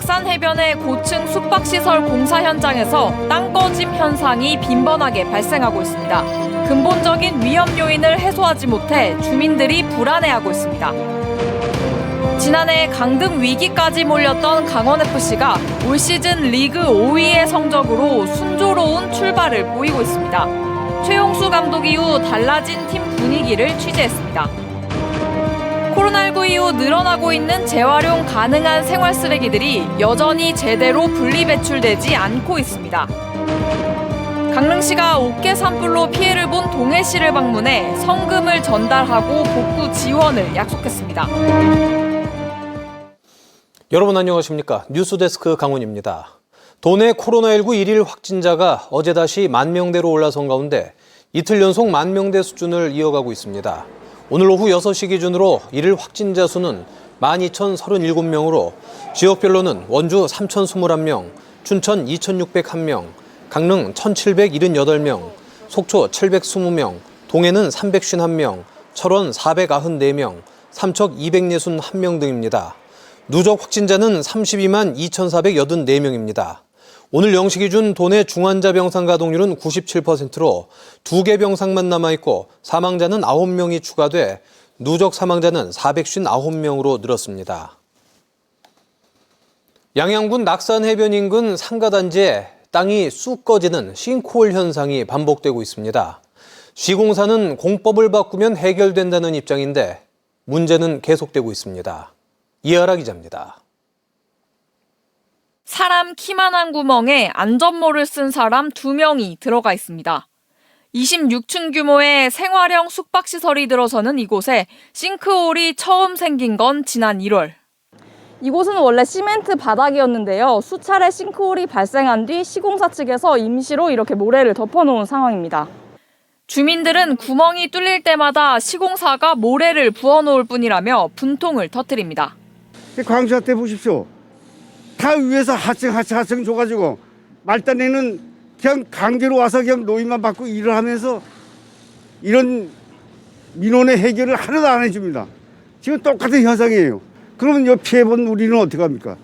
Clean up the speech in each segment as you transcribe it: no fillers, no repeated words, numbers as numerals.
낙산해변의 고층 숙박시설 공사 현장에서 땅 꺼짐 현상이 빈번하게 발생하고 있습니다. 근본적인 위험 요인을 해소하지 못해 주민들이 불안해하고 있습니다. 지난해 강등 위기까지 몰렸던 강원FC가 올 시즌 리그 5위의 성적으로 순조로운 출발을 보이고 있습니다. 최용수 감독 이후 달라진 팀 분위기를 취재했습니다. 코로나19 이후 늘어나고 있는 재활용 가능한 생활 쓰레기들이 여전히 제대로 분리배출되지 않고 있습니다. 강릉시가 옥계 산불로 피해를 본 동해시를 방문해 성금을 전달하고 복구 지원을 약속했습니다. 여러분 안녕하십니까? 뉴스데스크 강훈입니다. 도내 코로나19 일일 확진자가 어제 다시 10,000명대로 올라선 가운데 이틀 연속 10,000명대 수준을 이어가고 있습니다. 오늘 오후 6시 기준으로 일일 확진자 수는 12,037명으로 지역별로는 원주 3,021명, 춘천 2,601명, 강릉 1,778명, 속초 720명, 동해는 351명, 철원 494명, 삼척 261명 등입니다. 누적 확진자는 32만 2,484명입니다. 오늘 0시 기준 도내 중환자 병상 가동률은 97%로 2개 병상만 남아있고 사망자는 9명이 추가돼 누적 사망자는 459명으로 늘었습니다. 양양군 낙산해변 인근 상가단지에 땅이 쑥 꺼지는 싱크홀 현상이 반복되고 있습니다. 시공사는 공법을 바꾸면 해결된다는 입장인데 문제는 계속되고 있습니다. 이하라 기자입니다. 사람 키만한 구멍에 안전모를 쓴 사람 2명이 들어가 있습니다. 26층 규모의 생활형 숙박시설이 들어서는 이곳에 싱크홀이 처음 생긴 건 지난 1월. 이곳은 원래 시멘트 바닥이었는데요. 수차례 싱크홀이 발생한 뒤 시공사 측에서 임시로 이렇게 모래를 덮어놓은 상황입니다. 주민들은 구멍이 뚫릴 때마다 시공사가 모래를 부어놓을 뿐이라며 분통을 터뜨립니다. 광주사 때 보십시오. 다 위에서 하층 줘가지고 말단에는 그냥 강제로 와서 그냥 노임만 받고 일을 하면서 이런 민원의 해결을 하나도 안 해줍니다. 지금 똑같은 현상이에요. 그러면 이 피해본 우리는 어떻게 합니까?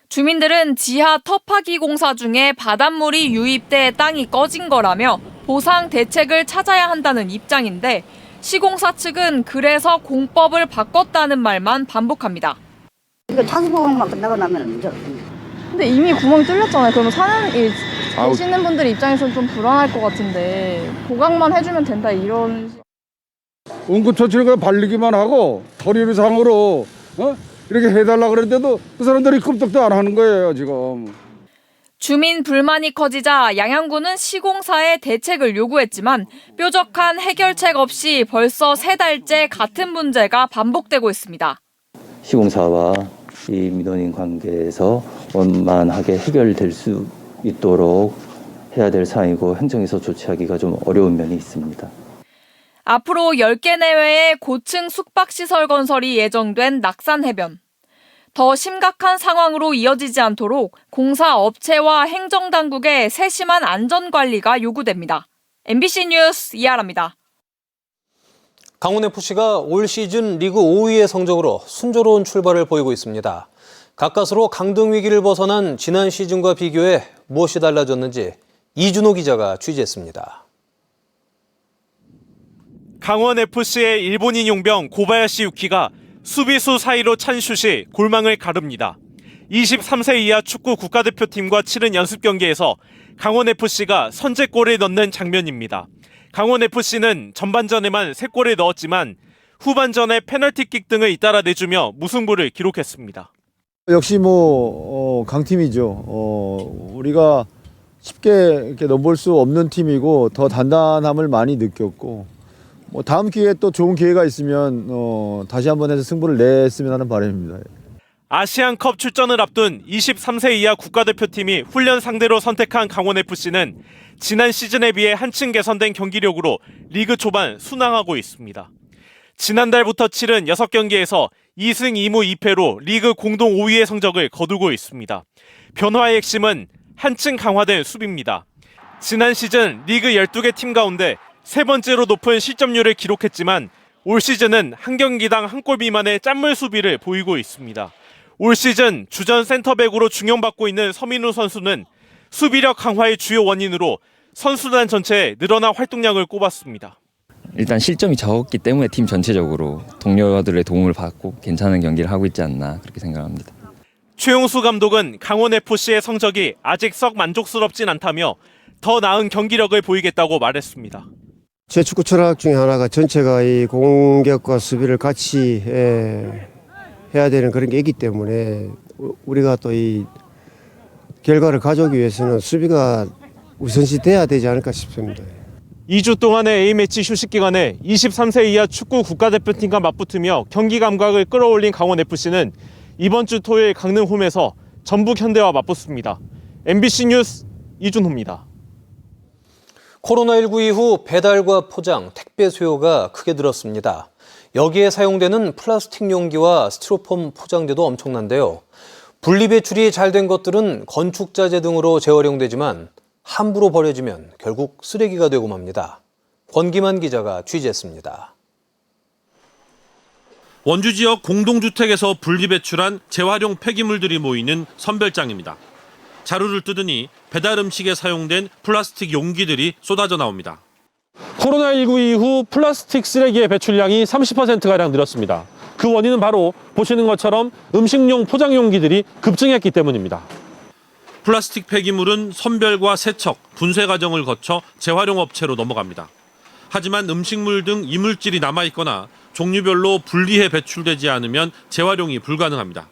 주민들은 지하 터파기 공사 중에 바닷물이 유입돼 땅이 꺼진 거라며 보상 대책을 찾아야 한다는 입장인데 시공사 측은 그래서 공법을 바꿨다는 말만 반복합니다. 이거 차수보강만 끝나고 나면 문제 없습니다. 근데 이미 구멍이 뚫렸잖아요. 그러면 계시는 분들 입장에서는 좀 불안할 것 같은데 보강만 해주면 된다 이런. 응급처치를 발리기만 하고 서류상으로 이렇게 해달라 그랬는데도 그 사람들이 끄떡도 안 하는 거예요 지금. 주민 불만이 커지자 양양군은 시공사에 대책을 요구했지만 뾰족한 해결책 없이 벌써 3달째 같은 문제가 반복되고 있습니다. 시공사와 이 민원인 관계에서 원만하게 해결될 수 있도록 해야 될 사항이고 행정에서 조치하기가 좀 어려운 면이 있습니다. 앞으로 10개 내외의 고층 숙박시설 건설이 예정된 낙산해변. 더 심각한 상황으로 이어지지 않도록 공사업체와 행정당국의 세심한 안전관리가 요구됩니다. MBC 뉴스 이하라입니다. 강원FC가 올 시즌 리그 5위의 성적으로 순조로운 출발을 보이고 있습니다. 가까스로 강등 위기를 벗어난 지난 시즌과 비교해 무엇이 달라졌는지 이준호 기자가 취재했습니다. 강원FC의 일본인 용병 고바야시 유키가 수비수 사이로 찬 슛이 골망을 가릅니다. 23세 이하 축구 국가대표팀과 치른 연습 경기에서 강원FC가 선제골을 넣는 장면입니다. 강원FC는 전반전에만 3골을 넣었지만 후반전에 페널티킥 등을 잇따라 내주며 무승부를 기록했습니다. 역시 강팀이죠. 우리가 쉽게 이렇게 넘볼 수 없는 팀이고 더 단단함을 많이 느꼈고 다음 기회에 또 좋은 기회가 있으면 다시 한번 해서 승부를 냈으면 하는 바람입니다. 아시안컵 출전을 앞둔 23세 이하 국가대표팀이 훈련 상대로 선택한 강원FC는 지난 시즌에 비해 한층 개선된 경기력으로 리그 초반 순항하고 있습니다. 지난달부터 치른 6경기에서 2승 2무 2패로 리그 공동 5위의 성적을 거두고 있습니다. 변화의 핵심은 한층 강화된 수비입니다. 지난 시즌 리그 12개 팀 가운데 3번째로 높은 실점률을 기록했지만 올 시즌은 한 경기당 한 골 미만의 짠물 수비를 보이고 있습니다. 올 시즌 주전 센터백으로 중용받고 있는 서민우 선수는 수비력 강화의 주요 원인으로 선수단 전체에 늘어난 활동량을 꼽았습니다. 일단 실점이 적었기 때문에 팀 전체적으로 동료들의 도움을 받고 괜찮은 경기를 하고 있지 않나 그렇게 생각합니다. 최용수 감독은 강원FC의 성적이 아직 썩 만족스럽진 않다며 더 나은 경기력을 보이겠다고 말했습니다. 제 축구 철학 중에 하나가 전체가 이 공격과 수비를 같이 해야 되는 그런 게 있기 때문에 우리가 또 이 결과를 가져오기 위해서는 수비가 우선시 돼야 되지 않을까 싶습니다. 2주 동안의 A매치 휴식 기간에 23세 이하 축구 국가대표팀과 맞붙으며 경기 감각을 끌어올린 강원FC는 이번 주 토요일 강릉 홈에서 전북 현대와 맞붙습니다. MBC 뉴스 이준호입니다. 코로나19 이후 배달과 포장, 택배 수요가 크게 늘었습니다. 여기에 사용되는 플라스틱 용기와 스티로폼 포장재도 엄청난데요. 분리배출이 잘 된 것들은 건축자재 등으로 재활용되지만 함부로 버려지면 결국 쓰레기가 되고 맙니다. 권기만 기자가 취재했습니다. 원주 지역 공동주택에서 분리배출한 재활용 폐기물들이 모이는 선별장입니다. 자루를 뜯으니 배달 음식에 사용된 플라스틱 용기들이 쏟아져 나옵니다. 코로나19 이후 플라스틱 쓰레기의 배출량이 30%가량 늘었습니다. 그 원인은 바로 보시는 것처럼 음식용 포장 용기들이 급증했기 때문입니다. 플라스틱 폐기물은 선별과 세척, 분쇄 과정을 거쳐 재활용 업체로 넘어갑니다. 하지만 음식물 등 이물질이 남아있거나 종류별로 분리해 배출되지 않으면 재활용이 불가능합니다.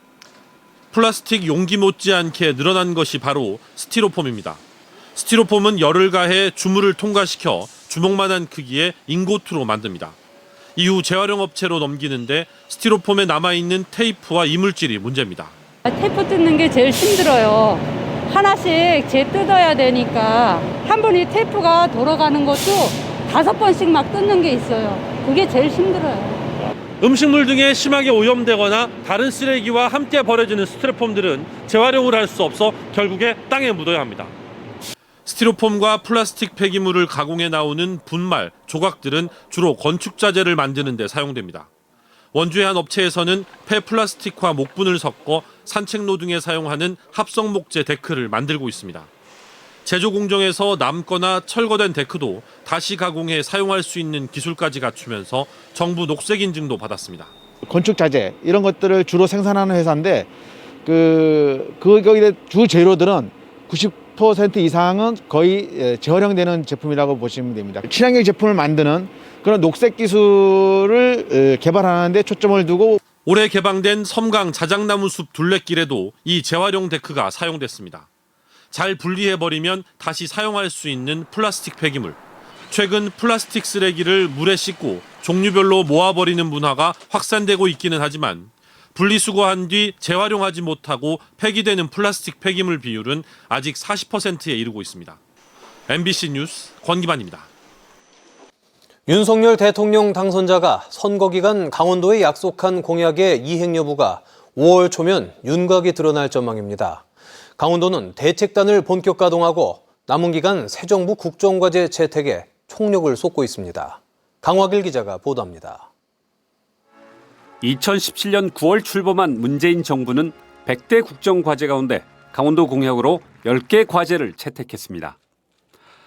플라스틱 용기 못지않게 늘어난 것이 바로 스티로폼입니다. 스티로폼은 열을 가해 주물을 통과시켜 주먹만한 크기의 인고트로 만듭니다. 이후 재활용 업체로 넘기는데 스티로폼에 남아있는 테이프와 이물질이 문제입니다. 테이프 뜯는 게 제일 힘들어요. 하나씩 뜯어야 되니까 한 번 이 테이프가 돌아가는 것도 5번씩 막 뜯는 게 있어요. 그게 제일 힘들어요. 음식물 등에 심하게 오염되거나 다른 쓰레기와 함께 버려지는 스티로폼들은 재활용을 할 수 없어 결국에 땅에 묻어야 합니다. 스티로폼과 플라스틱 폐기물을 가공해 나오는 분말, 조각들은 주로 건축자재를 만드는 데 사용됩니다. 원주의 한 업체에서는 폐플라스틱과 목분을 섞어 산책로 등에 사용하는 합성 목재 데크를 만들고 있습니다. 제조 공정에서 남거나 철거된 데크도 다시 가공해 사용할 수 있는 기술까지 갖추면서 정부 녹색 인증도 받았습니다. 건축자재 이런 것들을 주로 생산하는 회사인데 거기에 주 재료들은 90% 이상은 거의 재활용되는 제품이라고 보시면 됩니다. 친환경 제품을 만드는 그런 녹색 기술을 개발하는 데 초점을 두고 올해 개방된 섬강 자작나무 숲 둘레길에도 이 재활용 데크가 사용됐습니다. 잘 분리해버리면 다시 사용할 수 있는 플라스틱 폐기물. 최근 플라스틱 쓰레기를 물에 씻고 종류별로 모아버리는 문화가 확산되고 있기는 하지만 분리수거한 뒤 재활용하지 못하고 폐기되는 플라스틱 폐기물 비율은 아직 40%에 이르고 있습니다. MBC 뉴스 권기만입니다. 윤석열 대통령 당선자가 선거 기간 강원도에 약속한 공약의 이행 여부가 5월 초면 윤곽이 드러날 전망입니다. 강원도는 대책단을 본격 가동하고 남은 기간 새 정부 국정과제 채택에 총력을 쏟고 있습니다. 강화길 기자가 보도합니다. 2017년 9월 출범한 문재인 정부는 100대 국정과제 가운데 강원도 공약으로 10개 과제를 채택했습니다.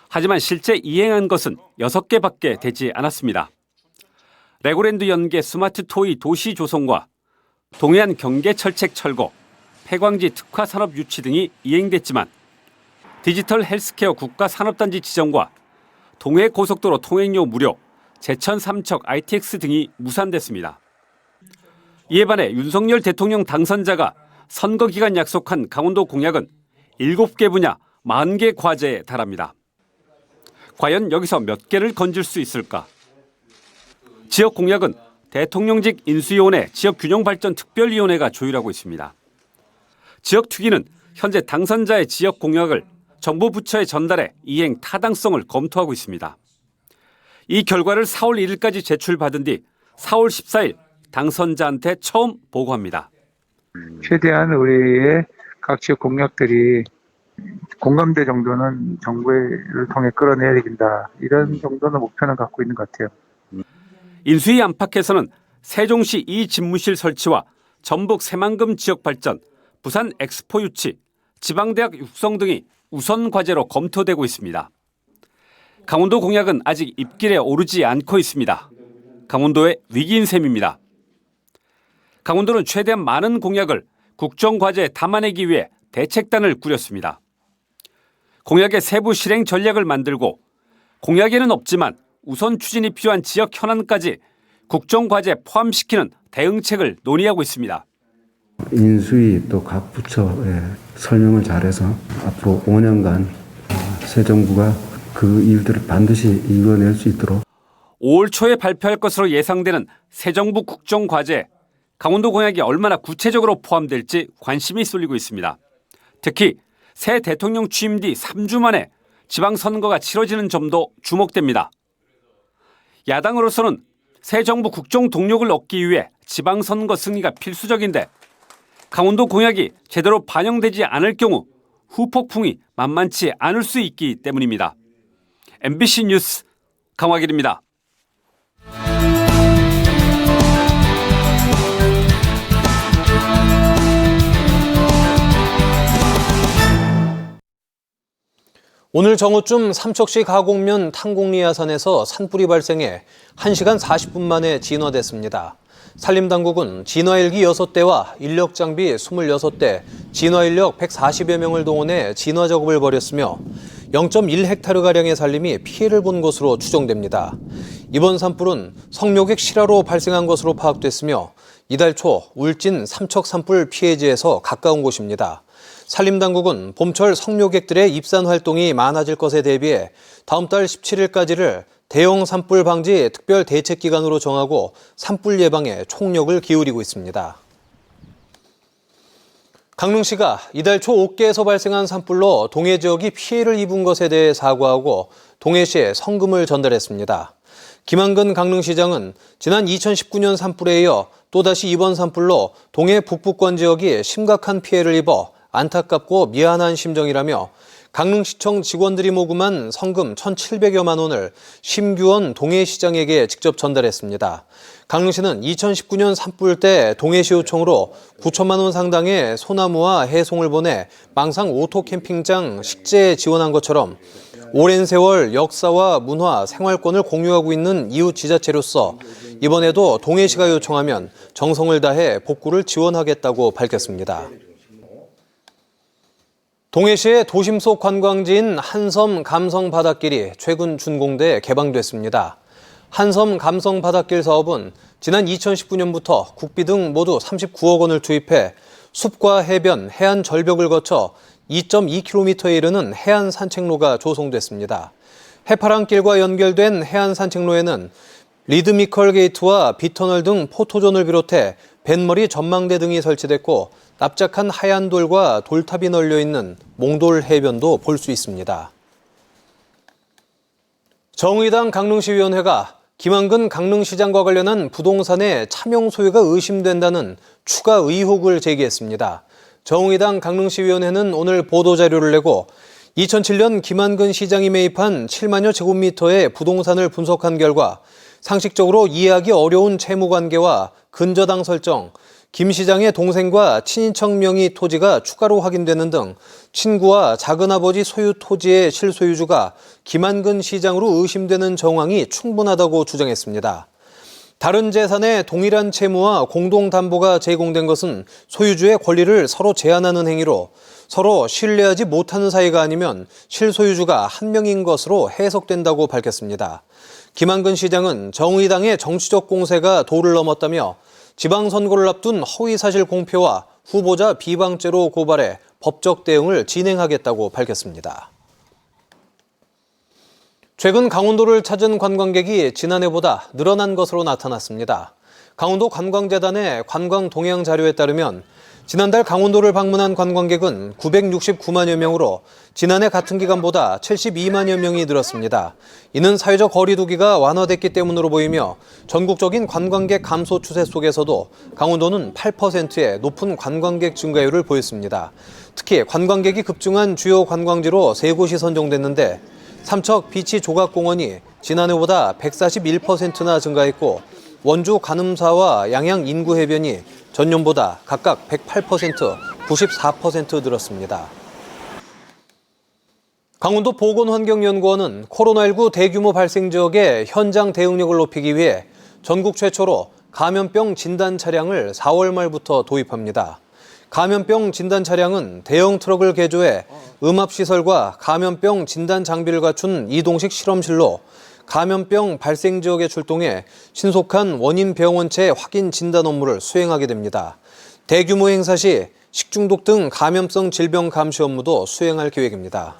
하지만 실제 이행한 것은 6개밖에 되지 않았습니다. 레고랜드 연계 스마트 토이 도시 조성과 동해안 경계 철책 철거, 폐광지 특화 산업 유치 등이 이행됐지만 디지털 헬스케어 국가 산업단지 지정과 동해 고속도로 통행료 무료, 제천 삼척 ITX 등이 무산됐습니다. 이에 반해 윤석열 대통령 당선자가 선거 기간 약속한 강원도 공약은 7개 분야 40개 과제에 달합니다. 과연 여기서 몇 개를 건질 수 있을까? 지역 공약은 대통령직 인수위원회 지역균형발전특별위원회가 조율하고 있습니다. 지역 특위는 현재 당선자의 지역 공약을 정부 부처에 전달해 이행 타당성을 검토하고 있습니다. 이 결과를 4월 1일까지 제출받은 뒤 4월 14일 당선자한테 처음 보고합니다. 최대한 우리의 각 지역 공약들이 공감대 정도는 정부를 통해 끌어내야 된다. 이런 정도는 목표는 갖고 있는 것 같아요. 인수위 안팎에서는 세종시 2집무실 설치와 전북 새만금 지역 발전, 부산 엑스포 유치, 지방대학 육성 등이 우선 과제로 검토되고 있습니다. 강원도 공약은 아직 입길에 오르지 않고 있습니다. 강원도의 위기인 셈입니다. 강원도는 최대한 많은 공약을 국정과제에 담아내기 위해 대책단을 꾸렸습니다. 공약의 세부 실행 전략을 만들고 공약에는 없지만 우선 추진이 필요한 지역 현안까지 국정과제에 포함시키는 대응책을 논의하고 있습니다. 인수위 또 각 부처에 설명을 잘해서 앞으로 5년간 새 정부가 그 일들을 반드시 이뤄낼 수 있도록 5월 초에 발표할 것으로 예상되는 새 정부 국정과제에 강원도 공약이 얼마나 구체적으로 포함될지 관심이 쏠리고 있습니다. 특히 새 대통령 취임 뒤 3주 만에 지방선거가 치러지는 점도 주목됩니다. 야당으로서는 새 정부 국정 동력을 얻기 위해 지방선거 승리가 필수적인데 강원도 공약이 제대로 반영되지 않을 경우 후폭풍이 만만치 않을 수 있기 때문입니다. MBC 뉴스 강화길입니다. 오늘 정오쯤 삼척시 가곡면 탕곡리 야산에서 산불이 발생해 1시간 40분 만에 진화됐습니다. 산림당국은 진화헬기 6대와 인력 장비 26대, 진화인력 140여 명을 동원해 진화 작업을 벌였으며 0.1헥타르가량의 산림이 피해를 본 것으로 추정됩니다. 이번 산불은 성묘객 실화로 발생한 것으로 파악됐으며 이달 초 울진 삼척 산불 피해지에서 가까운 곳입니다. 산림당국은 봄철 성묘객들의 입산 활동이 많아질 것에 대비해 다음 달 17일까지를 대형 산불 방지 특별 대책 기간으로 정하고 산불 예방에 총력을 기울이고 있습니다. 강릉시가 이달 초 옥계에서 발생한 산불로 동해 지역이 피해를 입은 것에 대해 사과하고 동해시에 성금을 전달했습니다. 김한근 강릉시장은 지난 2019년 산불에 이어 또다시 이번 산불로 동해 북부권 지역이 심각한 피해를 입어 안타깝고 미안한 심정이라며 강릉시청 직원들이 모금한 성금 1,700여만 원을 심규원 동해시장에게 직접 전달했습니다. 강릉시는 2019년 산불 때 동해시요청으로 9천만 원 상당의 소나무와 해송을 보내 망상 오토 캠핑장 식재에 지원한 것처럼 오랜 세월 역사와 문화, 생활권을 공유하고 있는 이웃 지자체로서 이번에도 동해시가 요청하면 정성을 다해 복구를 지원하겠다고 밝혔습니다. 동해시의 도심 속 관광지인 한섬 감성 바닷길이 최근 준공돼 개방됐습니다. 한섬 감성 바닷길 사업은 지난 2019년부터 국비 등 모두 39억 원을 투입해 숲과 해변, 해안 절벽을 거쳐 2.2km에 이르는 해안 산책로가 조성됐습니다. 해파랑길과 연결된 해안 산책로에는 리드미컬 게이트와 비터널 등 포토존을 비롯해 뱃머리 전망대 등이 설치됐고 납작한 하얀 돌과 돌탑이 널려 있는 몽돌 해변도 볼 수 있습니다. 정의당 강릉시위원회가 김한근 강릉시장과 관련한 부동산의 차명 소유가 의심된다는 추가 의혹을 제기했습니다. 정의당 강릉시위원회는 오늘 보도자료를 내고 2007년 김한근 시장이 매입한 7만여 제곱미터의 부동산을 분석한 결과 상식적으로 이해하기 어려운 채무관계와 근저당 설정, 김 시장의 동생과 친인척 명의 토지가 추가로 확인되는 등 친구와 작은아버지 소유 토지의 실소유주가 김한근 시장으로 의심되는 정황이 충분하다고 주장했습니다. 다른 재산의 동일한 채무와 공동담보가 제공된 것은 소유주의 권리를 서로 제한하는 행위로 서로 신뢰하지 못하는 사이가 아니면 실소유주가 한 명인 것으로 해석된다고 밝혔습니다. 김한근 시장은 정의당의 정치적 공세가 도를 넘었다며 지방선거를 앞둔 허위사실 공표와 후보자 비방죄로 고발해 법적 대응을 진행하겠다고 밝혔습니다. 최근 강원도를 찾은 관광객이 지난해보다 늘어난 것으로 나타났습니다. 강원도 관광재단의 관광 동향 자료에 따르면 지난달 강원도를 방문한 관광객은 969만여 명으로 지난해 같은 기간보다 72만여 명이 늘었습니다. 이는 사회적 거리 두기가 완화됐기 때문으로 보이며 전국적인 관광객 감소 추세 속에서도 강원도는 8%의 높은 관광객 증가율을 보였습니다. 특히 관광객이 급증한 주요 관광지로 3곳이 선정됐는데 삼척 비치 조각공원이 지난해보다 141%나 증가했고 원주 간음사와 양양 인구해변이 전년보다 각각 108%, 94% 늘었습니다. 강원도 보건환경연구원은 코로나19 대규모 발생 지역의 현장 대응력을 높이기 위해 전국 최초로 감염병 진단 차량을 4월 말부터 도입합니다. 감염병 진단 차량은 대형 트럭을 개조해 음압시설과 감염병 진단 장비를 갖춘 이동식 실험실로 감염병 발생 지역에 출동해 신속한 원인 병원체 확인 진단 업무를 수행하게 됩니다. 대규모 행사 시 식중독 등 감염성 질병 감시 업무도 수행할 계획입니다.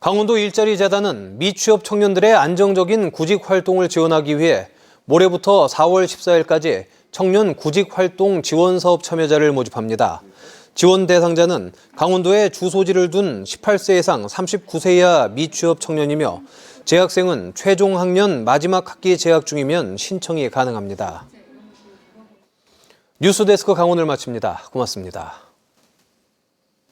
강원도 일자리 재단은 미취업 청년들의 안정적인 구직 활동을 지원하기 위해 모레부터 4월 14일까지 청년 구직 활동 지원 사업 참여자를 모집합니다. 지원 대상자는 강원도에 주소지를 둔 18세 이상 39세 이하 미취업 청년이며 재학생은 최종 학년 마지막 학기 재학 중이면 신청이 가능합니다. 뉴스데스크 강원을 마칩니다. 고맙습니다.